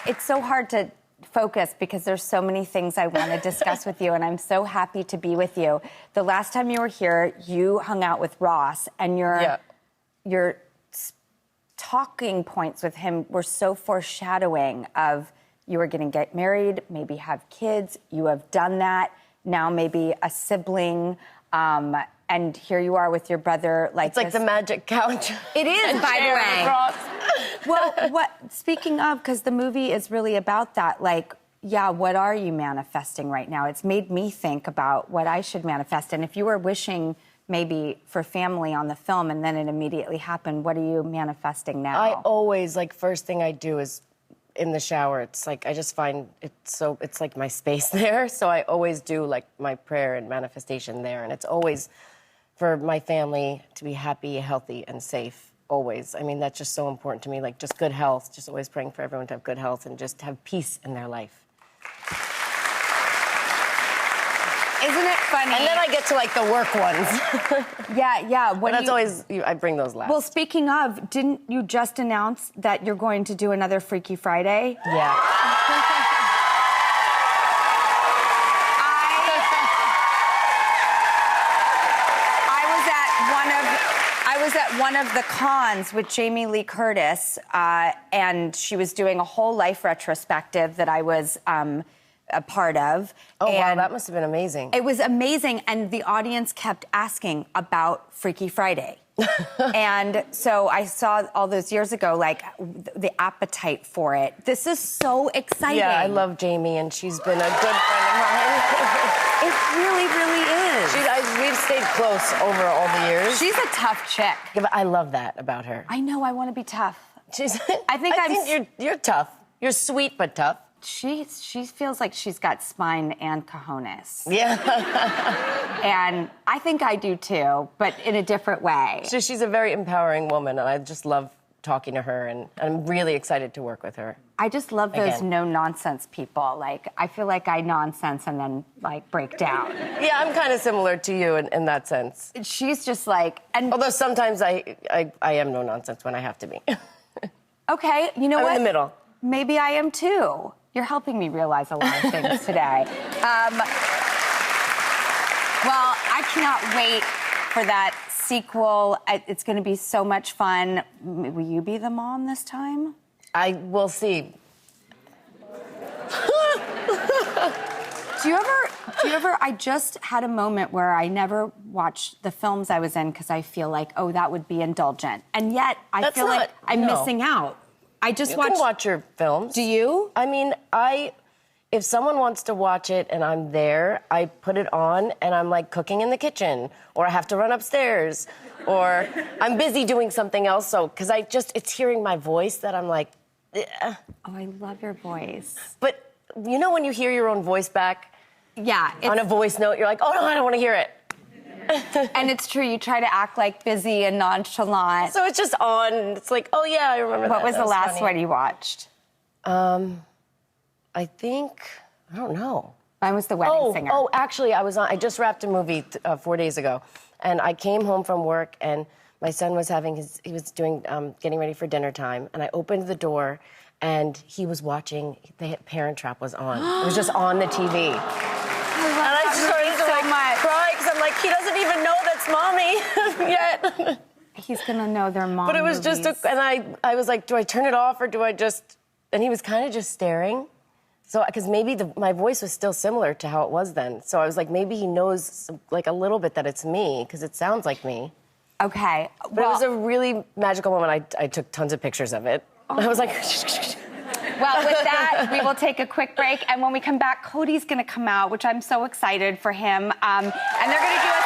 It's so hard to focus because there's so many things I want to discuss with you, and I'm so happy to be with you. The last time you were here, you hung out with Ross, and your talking points with him were so foreshadowing of you were going to get married, maybe have kids. You have done that. Now maybe a sibling. And here you are with your brother. It's like the magic couch. It is, by the way. Well, speaking of, because the movie is really about that, like, yeah, what are you manifesting right now? It's made me think about what I should manifest. And if you were wishing maybe for family on the film and then it immediately happened, what are you manifesting now? I always, first thing I do is in the shower. It's like, I just find it's like my space there. So I always do, my prayer and manifestation there. And it's always for my family to be happy, healthy, and safe, always. I mean, that's just so important to me, just good health, just always praying for everyone to have good health and just have peace in their life. Isn't it funny? And then I get to, the work ones. Yeah. But that's always, I bring those last. Well, speaking of, didn't you just announce that you're going to do another Freaky Friday? Yeah. I was at one of the cons with Jamie Lee Curtis, and she was doing a whole life retrospective that I was a part of. Oh, and wow, that must have been amazing. It was amazing, and the audience kept asking about Freaky Friday. And so I saw all those years ago, the appetite for it. This is so exciting. Yeah, I love Jamie, and she's been a good friend of mine. It really, really is. We've stayed close over all the years. She's a tough chick. Yeah, but I love that about her. I know, I want to be tough. I think you're tough. You're sweet, but tough. She feels like she's got spine and cojones. Yeah. And I think I do too, but in a different way. So she's a very empowering woman, and I just love talking to her, and I'm really excited to work with her. I just love those no-nonsense people. I feel like I nonsense and then, break down. Yeah, I'm kind of similar to you in that sense. She's just and although sometimes I am no-nonsense when I have to be. Okay, you know what? I'm in the middle. Maybe I am too. You're helping me realize a lot of things today. Well, I cannot wait for that sequel. It's going to be so much fun. Will you be the mom this time? I will see. Do you ever, I just had a moment where I never watched the films I was in because I feel like, oh, that would be indulgent. And yet, I feel like I'm missing out. I just You can watch your films. Do you? I mean, if someone wants to watch it and I'm there, I put it on and I'm cooking in the kitchen, or I have to run upstairs, or I'm busy doing something else. So, because it's hearing my voice that I'm like, ugh. Oh, I love your voice. But you know when you hear your own voice back? Yeah. On a voice note, you're like, oh no, I don't want to hear it. And it's true, you try to act busy and nonchalant. So it's just on, it's like, oh yeah, I remember that. What was the last one you watched? I think, I don't know. Mine was The Wedding Singer. Oh, actually, I just wrapped a movie 4 days ago, and I came home from work, and my son was getting ready for dinner time, and I opened the door, and he was watching, Parent Trap was on. It was just on the TV. I started to cry, because I'm like, he doesn't even know that's mommy yet. He's gonna know their mom. But it was movies. and I was like, do I turn it off or do I just? And he was kind of just staring. So, because maybe my voice was still similar to how it was then. So I was like, maybe he knows a little bit that it's me because it sounds like me. Okay. But it was a really magical moment. I took tons of pictures of it. Oh. I was like. Well, with that, we will take a quick break. And when we come back, Cody's going to come out, which I'm so excited for him. And they're going to do a